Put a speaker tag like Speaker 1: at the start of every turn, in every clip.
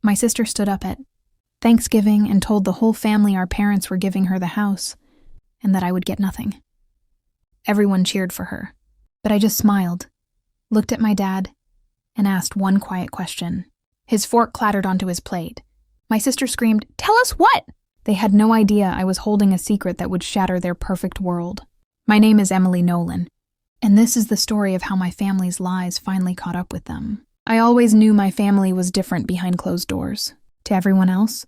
Speaker 1: My sister stood up at Thanksgiving and told the whole family our parents were giving her the house and that I would get nothing. Everyone cheered for her, but I just smiled, looked at my dad, and asked one quiet question. His fork clattered onto his plate. My sister screamed, "Tell us what?" They had no idea I was holding a secret that would shatter their perfect world. My name is Emily Nolan, and this is the story of how my family's lies finally caught up with them. I always knew my family was different behind closed doors. To everyone else,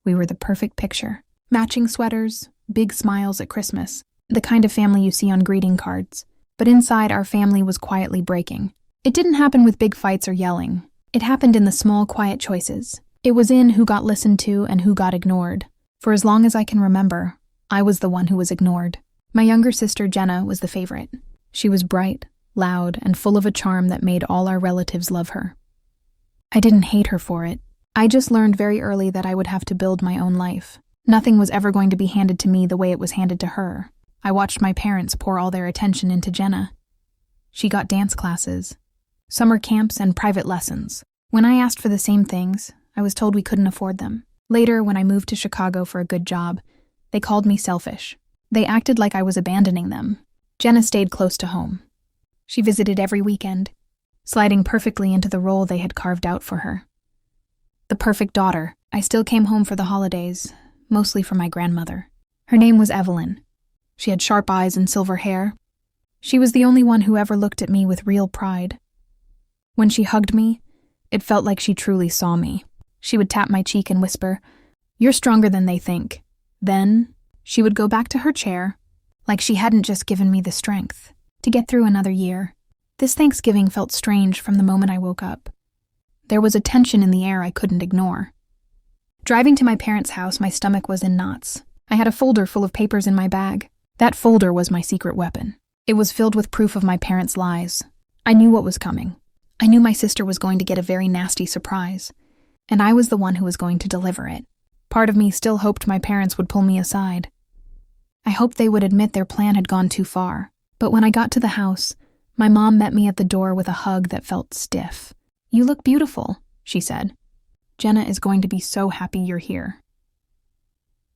Speaker 1: we were the perfect picture. Matching sweaters, big smiles at Christmas, the kind of family you see on greeting cards. But inside, our family was quietly breaking. It didn't happen with big fights or yelling. It happened in the small, quiet choices. It was in who got listened to and who got ignored. For as long as I can remember, I was the one who was ignored. My younger sister, Jenna, was the favorite. She was bright, loud, and full of a charm that made all our relatives love her. I didn't hate her for it. I just learned very early that I would have to build my own life. Nothing was ever going to be handed to me the way it was handed to her. I watched my parents pour all their attention into Jenna. She got dance classes, summer camps, and private lessons. When I asked for the same things, I was told we couldn't afford them. Later, when I moved to Chicago for a good job, they called me selfish. They acted like I was abandoning them. Jenna stayed close to home. She visited every weekend, sliding perfectly into the role they had carved out for her. The perfect daughter. I still came home for the holidays, mostly for my grandmother. Her name was Evelyn. She had sharp eyes and silver hair. She was the only one who ever looked at me with real pride. When she hugged me, it felt like she truly saw me. She would tap my cheek and whisper, "You're stronger than they think." Then, she would go back to her chair, like she hadn't just given me the strength to get through another year. This Thanksgiving felt strange from the moment I woke up. There was a tension in the air I couldn't ignore. Driving to my parents' house, my stomach was in knots. I had a folder full of papers in my bag. That folder was my secret weapon. It was filled with proof of my parents' lies. I knew what was coming. I knew my sister was going to get a very nasty surprise, and I was the one who was going to deliver it. Part of me still hoped my parents would pull me aside. I hoped they would admit their plan had gone too far. But when I got to the house, my mom met me at the door with a hug that felt stiff. "You look beautiful," she said. "Jenna is going to be so happy you're here."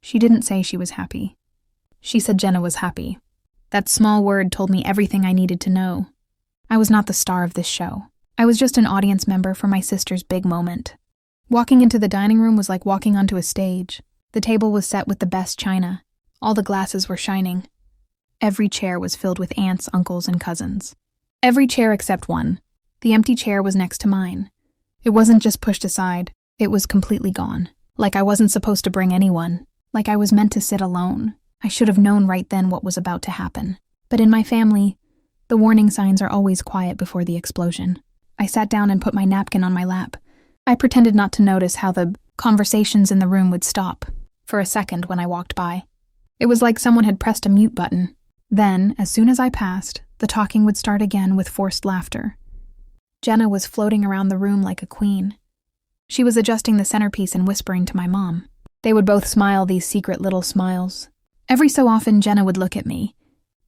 Speaker 1: She didn't say she was happy. She said Jenna was happy. That small word told me everything I needed to know. I was not the star of this show. I was just an audience member for my sister's big moment. Walking into the dining room was like walking onto a stage. The table was set with the best china. All the glasses were shining. Every chair was filled with aunts, uncles, and cousins. Every chair except one. The empty chair was next to mine. It wasn't just pushed aside. It was completely gone. Like I wasn't supposed to bring anyone. Like I was meant to sit alone. I should have known right then what was about to happen. But in my family, the warning signs are always quiet before the explosion. I sat down and put my napkin on my lap. I pretended not to notice how the conversations in the room would stop for a second when I walked by. It was like someone had pressed a mute button. Then, as soon as I passed, the talking would start again with forced laughter. Jenna was floating around the room like a queen. She was adjusting the centerpiece and whispering to my mom. They would both smile these secret little smiles. Every so often, Jenna would look at me.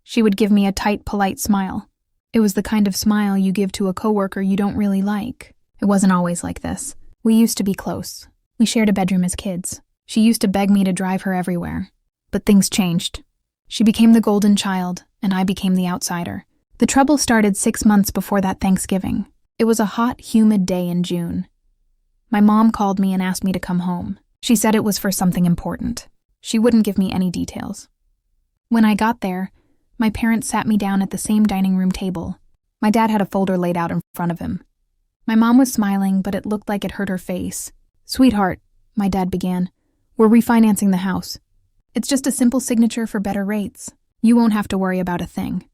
Speaker 1: She would give me a tight, polite smile. It was the kind of smile you give to a coworker you don't really like. It wasn't always like this. We used to be close. We shared a bedroom as kids. She used to beg me to drive her everywhere. But things changed. She became the golden child, and I became the outsider. The trouble started 6 months before that Thanksgiving. It was a hot, humid day in June. My mom called me and asked me to come home. She said it was for something important. She wouldn't give me any details. When I got there, my parents sat me down at the same dining room table. My dad had a folder laid out in front of him. My mom was smiling, but it looked like it hurt her face. "Sweetheart," my dad began, "we're refinancing the house. It's just a simple signature for better rates. You won't have to worry about a thing."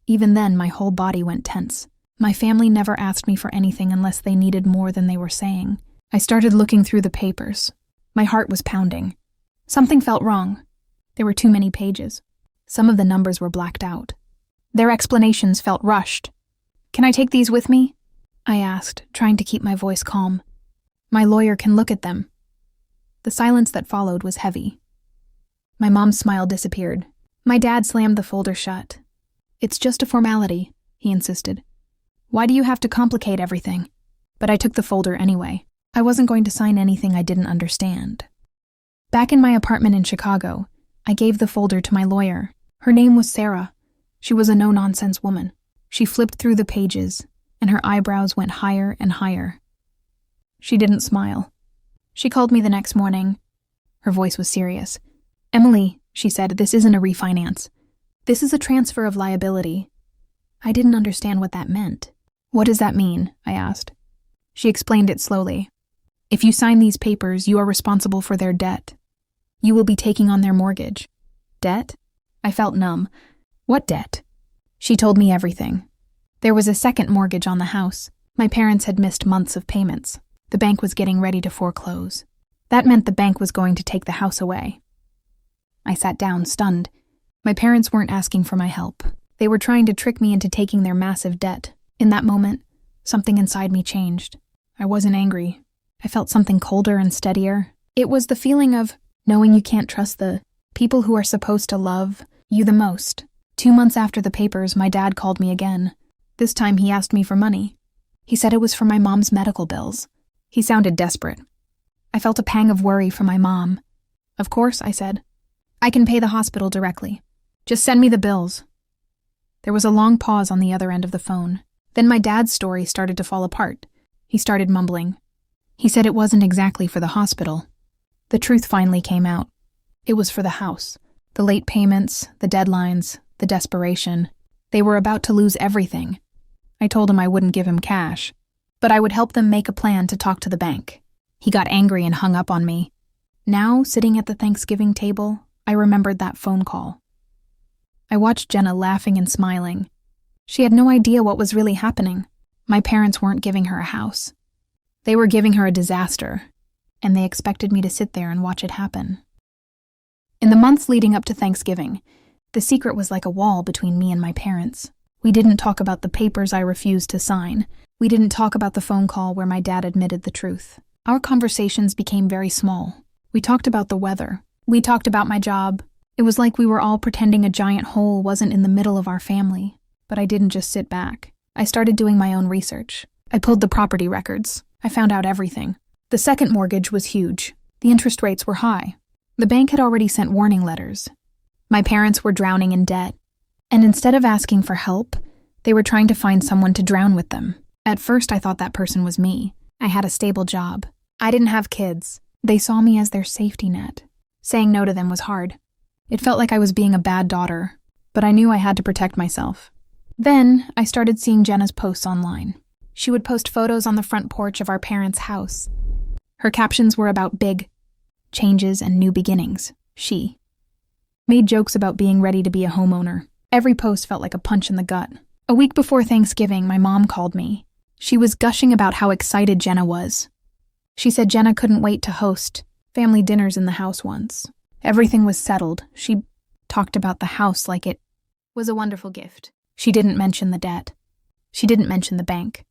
Speaker 1: Even then, my whole body went tense. My family never asked me for anything unless they needed more than they were saying. I started looking through the papers. My heart was pounding. Something felt wrong. There were too many pages. Some of the numbers were blacked out. Their explanations felt rushed. "Can I take these with me?" I asked, trying to keep my voice calm. "My lawyer can look at them." The silence that followed was heavy. My mom's smile disappeared. My dad slammed the folder shut. "It's just a formality," he insisted. "Why do you have to complicate everything?" But I took the folder anyway. I wasn't going to sign anything I didn't understand. Back in my apartment in Chicago, I gave the folder to my lawyer. Her name was Sarah. She was a no-nonsense woman. She flipped through the pages, and her eyebrows went higher and higher. She didn't smile. She called me the next morning. Her voice was serious. "Emily," she said, "this isn't a refinance. This is a transfer of liability." I didn't understand what that meant. "What does that mean?" I asked. She explained it slowly. "If you sign these papers, you are responsible for their debt. You will be taking on their mortgage." Debt? I felt numb. What debt? She told me everything. There was a second mortgage on the house. My parents had missed months of payments. The bank was getting ready to foreclose. That meant the bank was going to take the house away. I sat down, stunned. My parents weren't asking for my help. They were trying to trick me into taking their massive debt. In that moment, something inside me changed. I wasn't angry. I felt something colder and steadier. It was the feeling of knowing you can't trust the people who are supposed to love you the most. 2 months after the papers, my dad called me again. This time he asked me for money. He said it was for my mom's medical bills. He sounded desperate. I felt a pang of worry for my mom. "Of course," I said. "I can pay the hospital directly. Just send me the bills." There was a long pause on the other end of the phone. Then my dad's story started to fall apart. He started mumbling. He said it wasn't exactly for the hospital. The truth finally came out. It was for the house. The late payments, the deadlines, the desperation. They were about to lose everything. I told him I wouldn't give him cash, but I would help them make a plan to talk to the bank. He got angry and hung up on me. Now, sitting at the Thanksgiving table, I remembered that phone call. I watched Jenna laughing and smiling. She had no idea what was really happening. My parents weren't giving her a house. They were giving her a disaster, and they expected me to sit there and watch it happen. In the months leading up to Thanksgiving, the secret was like a wall between me and my parents. We didn't talk about the papers I refused to sign. We didn't talk about the phone call where my dad admitted the truth. Our conversations became very small. We talked about the weather. We talked about my job. It was like we were all pretending a giant hole wasn't in the middle of our family. But I didn't just sit back. I started doing my own research. I pulled the property records. I found out everything. The second mortgage was huge. The interest rates were high. The bank had already sent warning letters. My parents were drowning in debt. And instead of asking for help, they were trying to find someone to drown with them. At first, I thought that person was me. I had a stable job. I didn't have kids. They saw me as their safety net. Saying no to them was hard. It felt like I was being a bad daughter, but I knew I had to protect myself. Then, I started seeing Jenna's posts online. She would post photos on the front porch of our parents' house. Her captions were about big changes and new beginnings. She made jokes about being ready to be a homeowner. Every post felt like a punch in the gut. A week before Thanksgiving, my mom called me. She was gushing about how excited Jenna was. She said Jenna couldn't wait to host family dinners in the house once. Everything was settled. She talked about the house like it was a wonderful gift. She didn't mention the debt. She didn't mention the bank.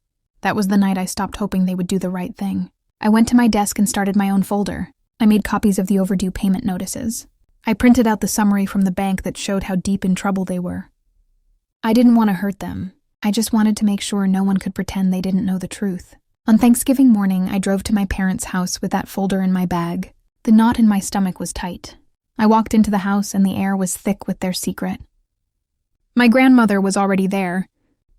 Speaker 1: That was the night I stopped hoping they would do the right thing. I went to my desk and started my own folder. I made copies of the overdue payment notices. I printed out the summary from the bank that showed how deep in trouble they were. I didn't want to hurt them. I just wanted to make sure no one could pretend they didn't know the truth. On Thanksgiving morning, I drove to my parents' house with that folder in my bag. The knot in my stomach was tight. I walked into the house and the air was thick with their secret. My grandmother was already there.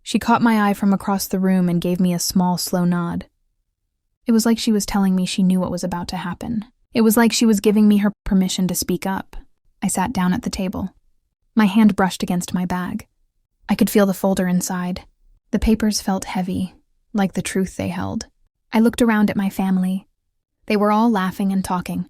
Speaker 1: She caught my eye from across the room and gave me a small, slow nod. It was like she was telling me she knew what was about to happen. It was like she was giving me her permission to speak up. I sat down at the table. My hand brushed against my bag. I could feel the folder inside. The papers felt heavy, like the truth they held. I looked around at my family. They were all laughing and talking.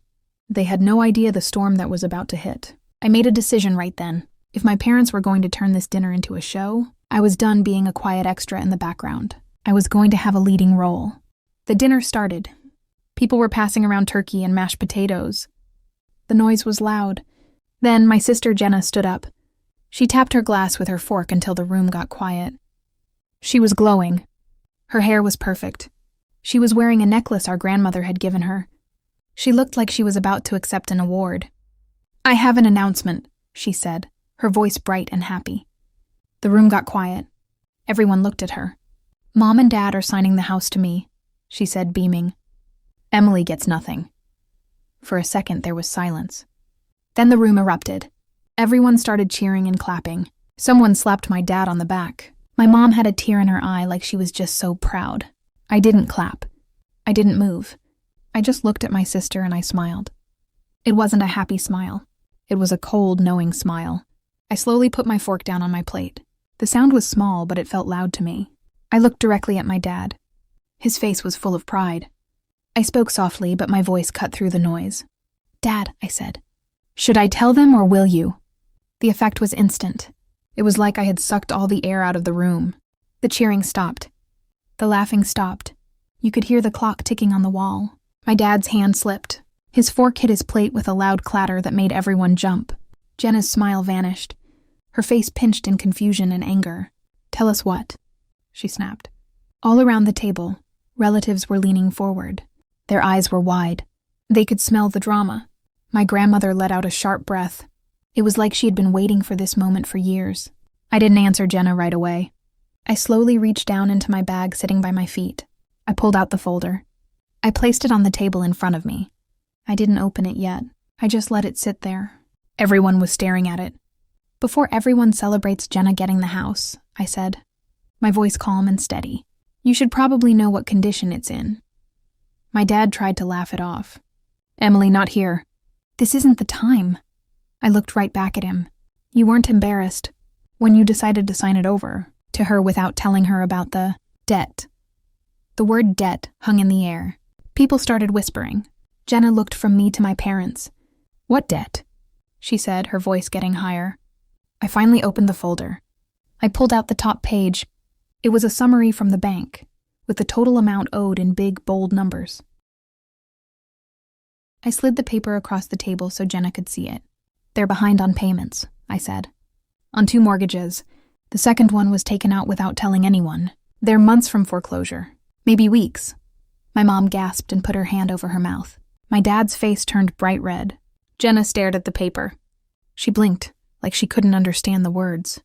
Speaker 1: They had no idea the storm that was about to hit. I made a decision right then. If my parents were going to turn this dinner into a show, I was done being a quiet extra in the background. I was going to have a leading role. The dinner started. People were passing around turkey and mashed potatoes. The noise was loud. Then my sister Jenna stood up. She tapped her glass with her fork until the room got quiet. She was glowing. Her hair was perfect. She was wearing a necklace our grandmother had given her. She looked like she was about to accept an award. "I have an announcement," she said, her voice bright and happy. The room got quiet. Everyone looked at her. "Mom and Dad are signing the house to me," she said, beaming. Emily gets nothing. For a second, there was silence. Then the room erupted. Everyone started cheering and clapping. Someone slapped my dad on the back. My mom had a tear in her eye like she was just so proud. I didn't clap. I didn't move. I just looked at my sister and I smiled. It wasn't a happy smile. It was a cold, knowing smile. I slowly put my fork down on my plate. The sound was small, but it felt loud to me. I looked directly at my dad. His face was full of pride. I spoke softly, but my voice cut through the noise. "Dad," I said. "Should I tell them or will you?" The effect was instant. It was like I had sucked all the air out of the room. The cheering stopped. The laughing stopped. You could hear the clock ticking on the wall. My dad's hand slipped. His fork hit his plate with a loud clatter that made everyone jump. Jenna's smile vanished. Her face pinched in confusion and anger. "Tell us what?" she snapped. All around the table, relatives were leaning forward. Their eyes were wide. They could smell the drama. My grandmother let out a sharp breath. It was like she had been waiting for this moment for years. I didn't answer Jenna right away. I slowly reached down into my bag sitting by my feet. I pulled out the folder. I placed it on the table in front of me. I didn't open it yet. I just let it sit there. Everyone was staring at it. "Before everyone celebrates Jenna getting the house," I said, my voice calm and steady, "you should probably know what condition it's in." My dad tried to laugh it off. "Emily, not here." "This isn't the time." I looked right back at him. "You weren't embarrassed when you decided to sign it over to her without telling her about the debt." The word debt hung in the air. People started whispering. Jenna looked from me to my parents. "What debt?" she said, her voice getting higher. I finally opened the folder. I pulled out the top page. It was a summary from the bank, with the total amount owed in big, bold numbers. I slid the paper across the table so Jenna could see it. "They're behind on payments," I said. "On 2 mortgages. The second one was taken out without telling anyone. They're months from foreclosure. Maybe weeks." My mom gasped and put her hand over her mouth. My dad's face turned bright red. Jenna stared at the paper. She blinked, like she couldn't understand the words.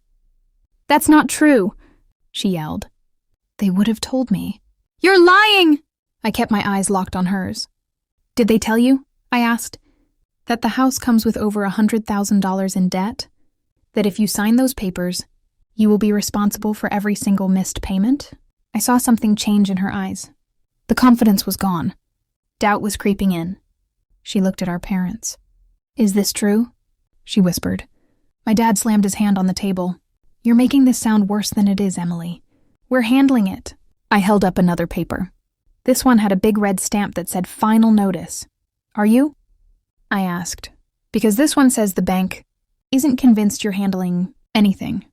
Speaker 1: "That's not true," she yelled. "They would have told me." "You're lying!" I kept my eyes locked on hers. "Did they tell you?" I asked. "That the house comes with over $100,000 in debt? That if you sign those papers, you will be responsible for every single missed payment?" I saw something change in her eyes. The confidence was gone. Doubt was creeping in. She looked at our parents. "Is this true?" she whispered. My dad slammed his hand on the table. "You're making this sound worse than it is, Emily. We're handling it." I held up another paper. This one had a big red stamp that said "Final Notice." "Are you?" I asked. "Because this one says the bank isn't convinced you're handling anything."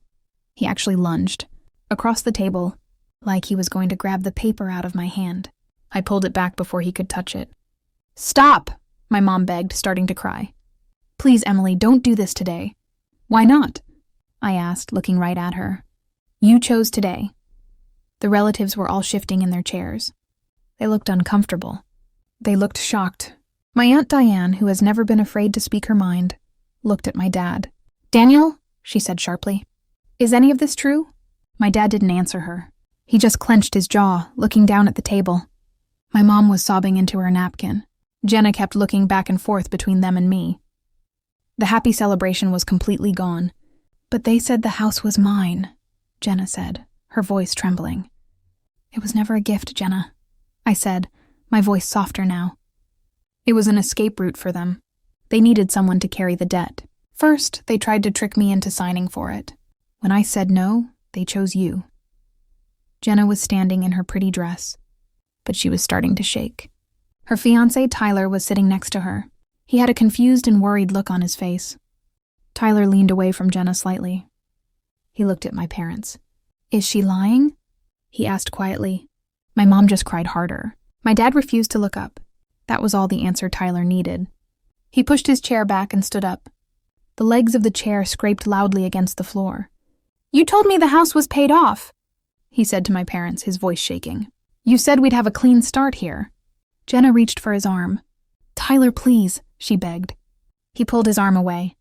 Speaker 1: He actually lunged across the table, like he was going to grab the paper out of my hand. I pulled it back before he could touch it. "Stop!" my mom begged, starting to cry. "Please, Emily, don't do this today." "Why not?" I asked, looking right at her. "You chose today." The relatives were all shifting in their chairs. They looked uncomfortable. They looked shocked. My Aunt Diane, who has never been afraid to speak her mind, looked at my dad. "Daniel," she said sharply, "is any of this true?" My dad didn't answer her. He just clenched his jaw, looking down at the table. My mom was sobbing into her napkin. Jenna kept looking back and forth between them and me. The happy celebration was completely gone. "But they said the house was mine," Jenna said, her voice trembling. "It was never a gift, Jenna," I said, my voice softer now. "It was an escape route for them. They needed someone to carry the debt. First, they tried to trick me into signing for it. When I said no, they chose you." Jenna was standing in her pretty dress, but she was starting to shake. Her fiancé, Tyler, was sitting next to her. He had a confused and worried look on his face. Tyler leaned away from Jenna slightly. He looked at my parents. "Is she lying?" he asked quietly. My mom just cried harder. My dad refused to look up. That was all the answer Tyler needed. He pushed his chair back and stood up. The legs of the chair scraped loudly against the floor. "You told me the house was paid off," he said to my parents, his voice shaking. "You said we'd have a clean start here." Jenna reached for his arm. "Tyler, please," she begged. He pulled his arm away.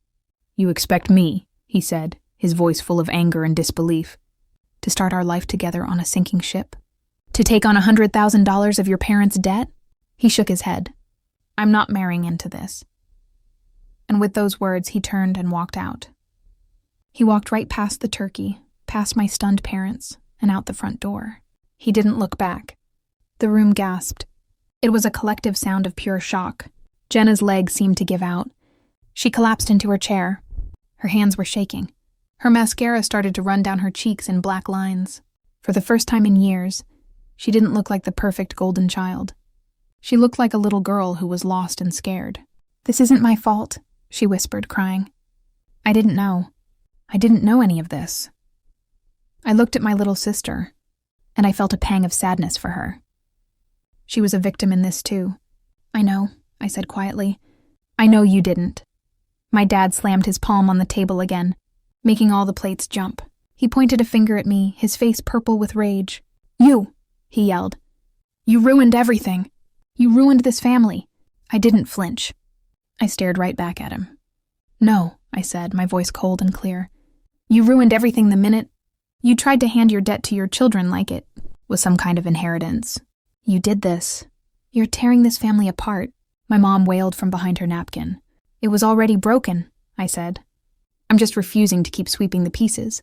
Speaker 1: "You expect me," he said, his voice full of anger and disbelief, "to start our life together on a sinking ship? To take on $100,000 of your parents' debt? He shook his head. I'm not marrying into this. And with those words, he turned and walked out. He walked right past the turkey, past my stunned parents, and out the front door. He didn't look back. The room gasped. It was a collective sound of pure shock. Jenna's legs seemed to give out. She collapsed into her chair. Her hands were shaking. Her mascara started to run down her cheeks in black lines. For the first time in years, she didn't look like the perfect golden child. She looked like a little girl who was lost and scared. This isn't my fault, she whispered, crying. I didn't know. I didn't know any of this. I looked at my little sister, and I felt a pang of sadness for her. She was a victim in this too. I know, I said quietly. I know you didn't. My dad slammed his palm on the table again, making all the plates jump. He pointed a finger at me, his face purple with rage. You, he yelled. You ruined everything. You ruined this family. I didn't flinch. I stared right back at him. No, I said, my voice cold and clear. You ruined everything the minute you tried to hand your debt to your children like it was some kind of inheritance. You did this. You're tearing this family apart, my mom wailed from behind her napkin. It was already broken, I said. I'm just refusing to keep sweeping the pieces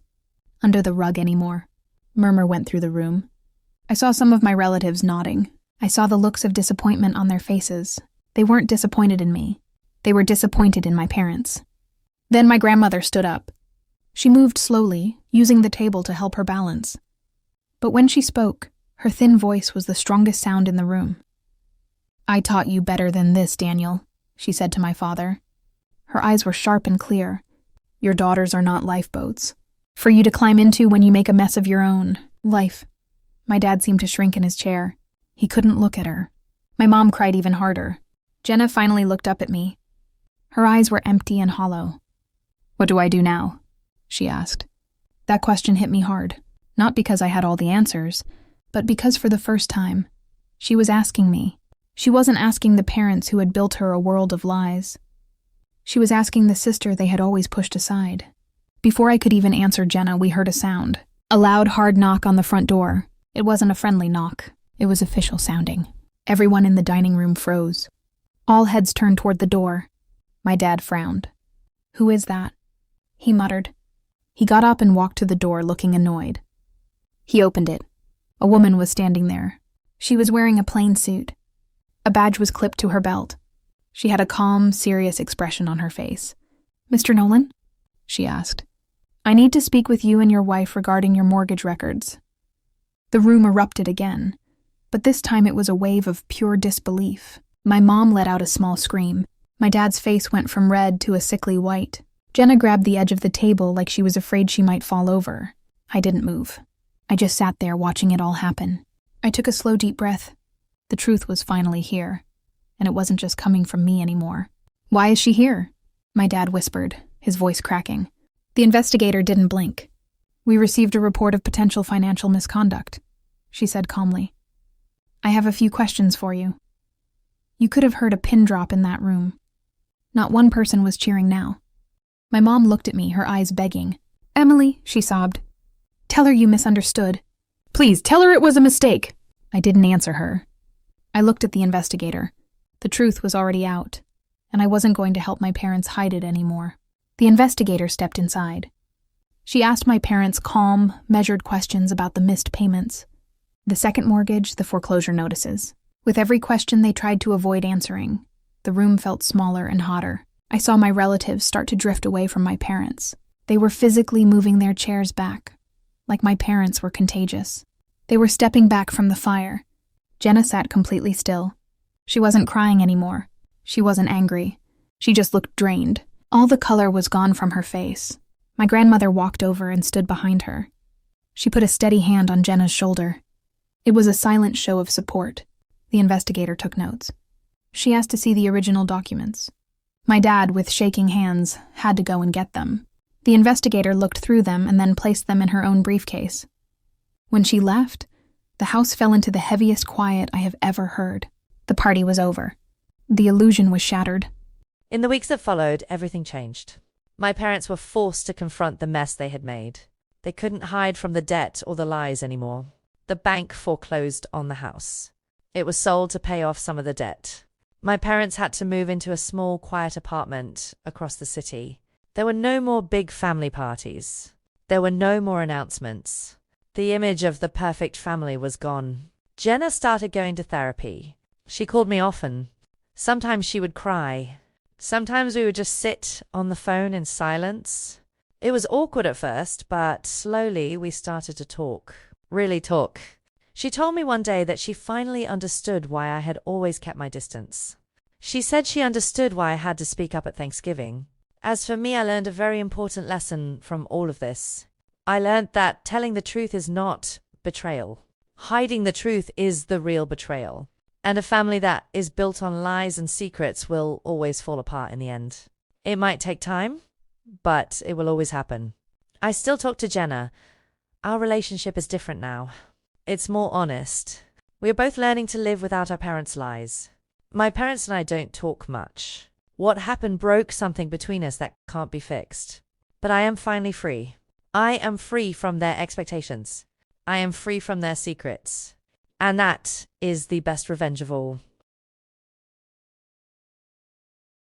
Speaker 1: under the rug anymore. Murmur went through the room. I saw some of my relatives nodding. I saw the looks of disappointment on their faces. They weren't disappointed in me. They were disappointed in my parents. Then my grandmother stood up. She moved slowly, using the table to help her balance. But when she spoke, her thin voice was the strongest sound in the room. I taught you better than this, Daniel, she said to my father. Her eyes were sharp and clear. Your daughters are not lifeboats for you to climb into when you make a mess of your own life. My dad seemed to shrink in his chair. He couldn't look at her. My mom cried even harder. Jenna finally looked up at me. Her eyes were empty and hollow. What do I do now? She asked. That question hit me hard, not because I had all the answers, but because for the first time, she was asking me. She wasn't asking the parents who had built her a world of lies. She was asking the sister they had always pushed aside. Before I could even answer Jenna, we heard a sound. A loud, hard knock on the front door. It wasn't a friendly knock. It was official sounding. Everyone in the dining room froze. All heads turned toward the door. My dad frowned. Who is that? He muttered. He got up and walked to the door, looking annoyed. He opened it. A woman was standing there. She was wearing a plain suit. A badge was clipped to her belt. She had a calm, serious expression on her face. Mr. Nolan? She asked. I need to speak with you and your wife regarding your mortgage records. The room erupted again, but this time it was a wave of pure disbelief. My mom let out a small scream. My dad's face went from red to a sickly white. Jenna grabbed the edge of the table like she was afraid she might fall over. I didn't move. I just sat there watching it all happen. I took a slow, deep breath. The truth was finally here, and it wasn't just coming from me anymore. Why is she here? My dad whispered, his voice cracking. The investigator didn't blink. We received a report of potential financial misconduct, she said calmly. I have a few questions for you. You could have heard a pin drop in that room. Not one person was cheering now. My mom looked at me, her eyes begging. Emily, she sobbed. Tell her you misunderstood. Please, tell her it was a mistake. I didn't answer her. I looked at the investigator. The truth was already out, and I wasn't going to help my parents hide it anymore. The investigator stepped inside. She asked my parents calm, measured questions about the missed payments, the second mortgage, the foreclosure notices. With every question they tried to avoid answering, the room felt smaller and hotter. I saw my relatives start to drift away from my parents. They were physically moving their chairs back, like my parents were contagious. They were stepping back from the fire. Jenna sat completely still. She wasn't crying anymore. She wasn't angry. She just looked drained. All the color was gone from her face. My grandmother walked over and stood behind her. She put a steady hand on Jenna's shoulder. It was a silent show of support. The investigator took notes. She asked to see the original documents. My dad, with shaking hands, had to go and get them. The investigator looked through them and then placed them in her own briefcase. When she left, the house fell into the heaviest quiet I have ever heard. The party was over. The illusion was shattered.
Speaker 2: In the weeks that followed, everything changed. My parents were forced to confront the mess they had made. They couldn't hide from the debt or the lies anymore. The bank foreclosed on the house. It was sold to pay off some of the debt. My parents had to move into a small, quiet apartment across the city. There were no more big family parties. There were no more announcements. The image of the perfect family was gone. Jenna started going to therapy. She called me often. Sometimes she would cry. Sometimes we would just sit on the phone in silence. It was awkward at first, but slowly we started to talk. Really talk. She told me one day that she finally understood why I had always kept my distance. She said she understood why I had to speak up at Thanksgiving. As for me, I learned a very important lesson from all of this. I learned that telling the truth is not betrayal. Hiding the truth is the real betrayal. And a family that is built on lies and secrets will always fall apart in the end. It might take time, but it will always happen. I still talk to Jenna. Our relationship is different now. It's more honest. We are both learning to live without our parents' lies. My parents and I don't talk much. What happened broke something between us that can't be fixed. But I am finally free. I am free from their expectations. I am free from their secrets. And that is the best revenge of all.